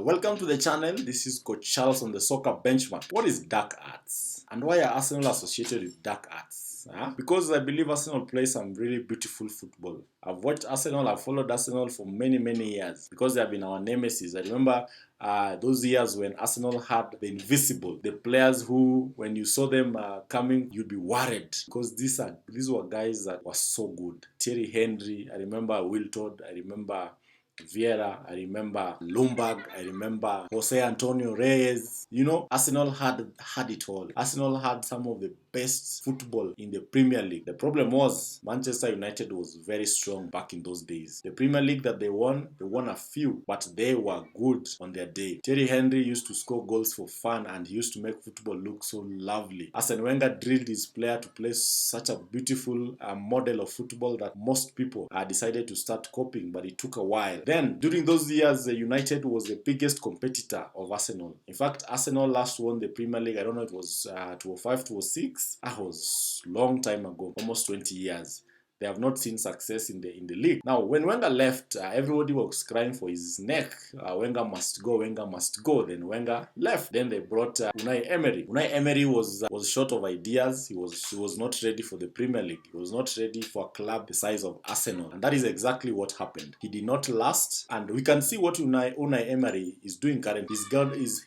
Welcome to the channel. This is Coach Charles on the Soccer Benchmark. What is dark arts? And why are Arsenal associated with dark arts? Because I believe Arsenal plays some really beautiful football. I've watched Arsenal, I've followed Arsenal for many years because they have been our nemesis. I remember those years when Arsenal had the invisible, the players who, when you saw them coming, you'd be worried because these were guys that were so good. Thierry Henry, I remember Will Todd, I remember Vieira, I remember Lombard, I remember Jose Antonio Reyes. You know, Arsenal had it all. Arsenal had some of the best football in the Premier League. The problem was Manchester United was very strong back in those days. The Premier League that they won a few, but they were good on their day. Thierry Henry used to score goals for fun and he used to make football look so lovely. Arsene Wenger drilled his player to play such a beautiful model of football that most people decided to start copying, but it took a while. Then, during those years, United was the biggest competitor of Arsenal. In fact, Arsenal last won the Premier League, I don't know, it was 2005, 2006. That was a long time ago, almost 20 years. They have not seen success in the league. Now, when Wenger left, everybody was crying for his neck. Wenger must go, Wenger must go. Then Wenger left. Then they brought Unai Emery. Unai Emery was short of ideas. He was not ready for the Premier League. He was not ready for a club the size of Arsenal. And that is exactly what happened. He did not last. And we can see what Unai Emery is doing currently.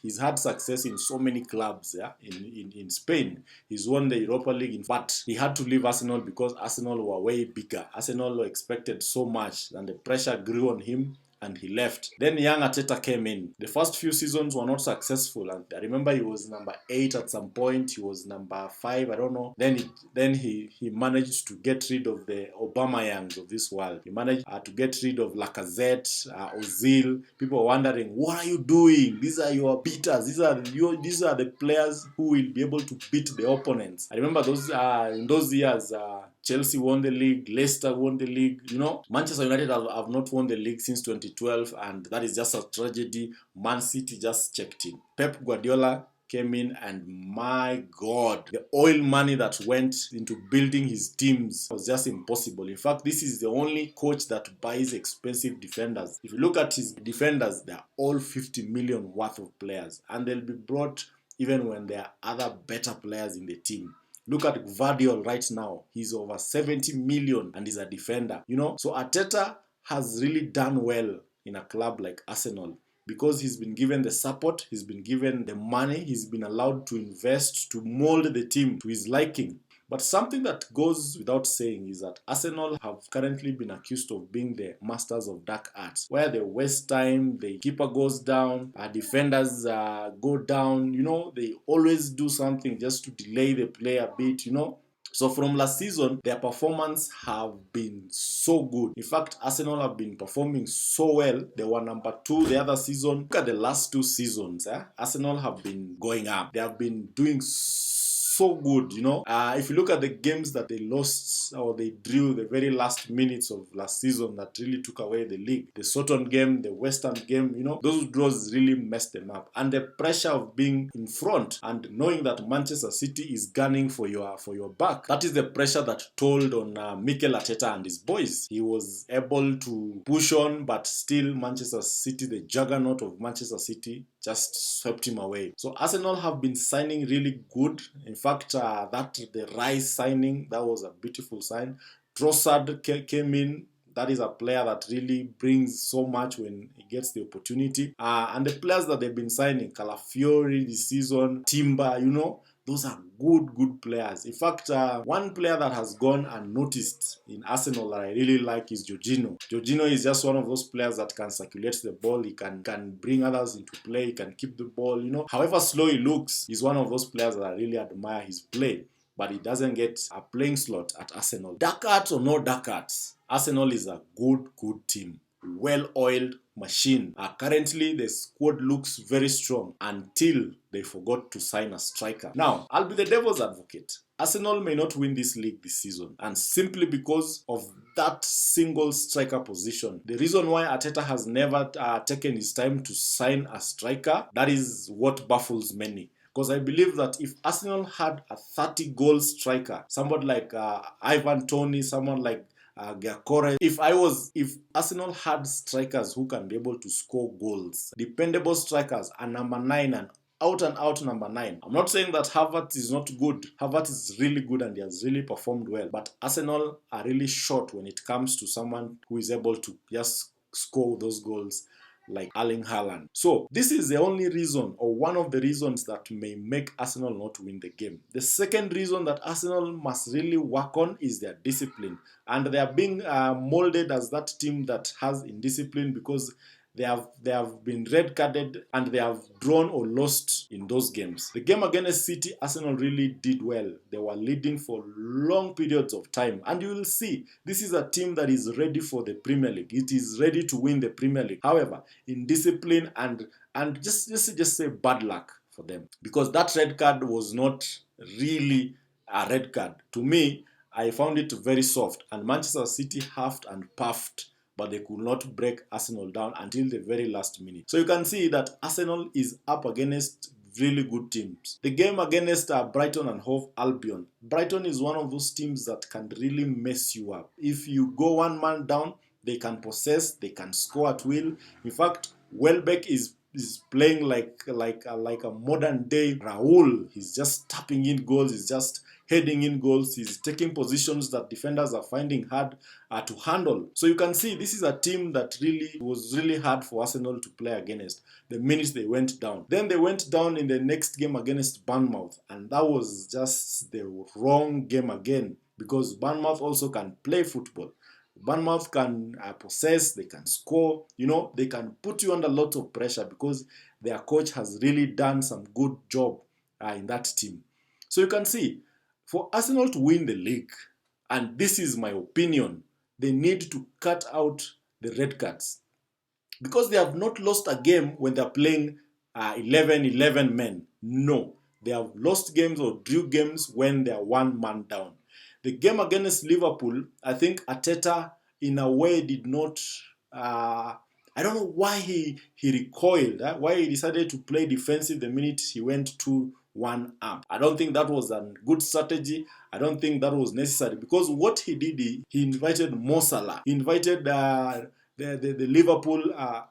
He's had success in so many clubs in Spain. He's won the Europa League, but he had to leave Arsenal because Arsenal were way bigger. Arsenal expected so much and the pressure grew on him and he left. Then young Arteta came in. The first few seasons were not successful, and I remember he was number 8 at some point. He was number 5, I don't know. Then he managed to get rid of the Aubameyans of this world. He managed to get rid of Lacazette, Ozil. People were wondering, what are you doing? These are your beaters. These are the players who will be able to beat the opponents. I remember those in those years. Chelsea won the league, Leicester won the league, you know. Manchester United have not won the league since 2012, and that is just a tragedy. Man City just checked in. Pep Guardiola came in, and my God, the oil money that went into building his teams was just impossible. In fact, this is the only coach that buys expensive defenders. If you look at his defenders, they are all 50 million worth of players, and they'll be brought even when there are other better players in the team. Look at Gvardiol right now. He's over 70 million and he's a defender. You know, so Arteta has really done well in a club like Arsenal because he's been given the support, he's been given the money, he's been allowed to invest, to mold the team to his liking. But something that goes without saying is that Arsenal have currently been accused of being the masters of dark arts, where they waste time, the keeper goes down, defenders go down, you know, they always do something just to delay the play a bit, you know. So from last season, their performance have been so good. In fact, Arsenal have been performing so well. They were number 2 the other season. Look at the last 2 seasons. Arsenal have been going up. They have been doing so good, you know. If you look at the games that they lost or they drew the very last minutes of last season that really took away the league, the Soton game, the West Ham game, you know, those draws really messed them up. And the pressure of being in front and knowing that Manchester City is gunning for your back, that is the pressure that told on Mikel Arteta and his boys. He was able to push on, but still Manchester City, the juggernaut of Manchester City, just swept him away. So Arsenal have been signing really good. In fact, the Rice signing, that was a beautiful sign. Trossard came in. That is a player that really brings so much when he gets the opportunity. And the players that they've been signing, Calafiori this season, Timber, you know, those are good players. In fact, one player that has gone unnoticed in Arsenal that I really like is Jorginho. Jorginho is just one of those players that can circulate the ball. He can bring others into play. He can keep the ball, you know. However slow he looks, he's one of those players that I really admire his play. But he doesn't get a playing slot at Arsenal. Dark arts or no dark arts, Arsenal is a good team. Well-oiled machine. Currently, the squad looks very strong until they forgot to sign a striker. Now, I'll be the devil's advocate. Arsenal may not win this league this season, and simply because of that single striker position. The reason why Arteta has never taken his time to sign a striker, that is what baffles many. Because I believe that if Arsenal had a 30-goal striker, somebody like Ivan Toney, someone like Gyökeres. If Arsenal had strikers who can be able to score goals, dependable strikers, and number 9 and out number 9. I'm not saying that Havertz is not good. Havertz is really good and he has really performed well. But Arsenal are really short when it comes to someone who is able to just score those goals like Erling Haaland. So this is the only reason, or one of the reasons, that may make Arsenal not win the game. The second reason that Arsenal must really work on is their discipline. And they are being molded as that team that has indiscipline because they have been red carded and they have drawn or lost in those games. The game against City, Arsenal really did well. They were leading for long periods of time. And you will see, this is a team that is ready for the Premier League. It is ready to win the Premier League. However, in discipline and just say bad luck for them. Because that red card was not really a red card. To me, I found it very soft. And Manchester City huffed and puffed, but they could not break Arsenal down until the very last minute. So you can see that Arsenal is up against really good teams. The game against Brighton and Hove Albion. Brighton is one of those teams that can really mess you up. If you go one man down, they can possess, they can score at will. In fact, Welbeck is playing like a modern day Raul. He's just tapping in goals, he's just heading in goals, he's taking positions that defenders are finding hard to handle. So you can see this is a team that was really hard for Arsenal to play against the minute they went down. Then they went down in the next game against Bournemouth, and that was just the wrong game again, because Bournemouth also can play football. Bournemouth can possess, they can score, they can put you under lots of pressure because their coach has really done some good job in that team. So you can see, for Arsenal to win the league, and this is my opinion, they need to cut out the red cards. Because they have not lost a game when they're playing 11 men. No, they have lost games or drew games when they're one man down. The game against Liverpool, I think Arteta in a way did not, I don't know why he recoiled, why he decided to play defensive the minute he went 2-1 up. I don't think that was a good strategy. I don't think that was necessary, because what he did, he invited Mo Salah. He invited the Liverpool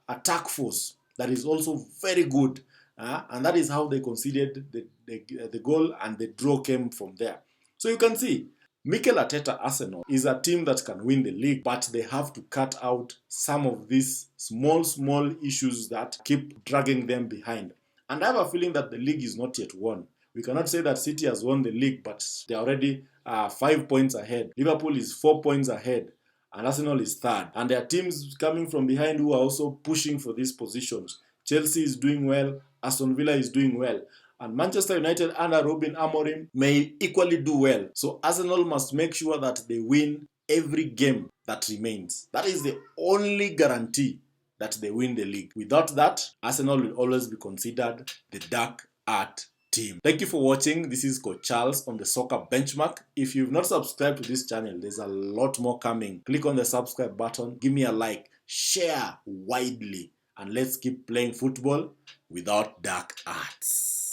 attack force that is also very good. And that is how they conceded the goal, and the draw came from there. So you can see, Mikel Arteta Arsenal is a team that can win the league, but they have to cut out some of these small issues that keep dragging them behind. And I have a feeling that the league is not yet won. We cannot say that City has won the league, but they're already 5 points ahead. Liverpool is 4 points ahead, and Arsenal is third. And there are teams coming from behind who are also pushing for these positions. Chelsea is doing well, Aston Villa is doing well, and Manchester United under Ruben Amorim may equally do well. So Arsenal must make sure that they win every game that remains. That is the only guarantee that they win the league. Without that, Arsenal will always be considered the dark art team. Thank you for watching. This is Coach Charles on the Soccer Benchmark. If you've not subscribed to this channel, there's a lot more coming. Click on the subscribe button, give me a like, share widely, and let's keep playing football without dark arts.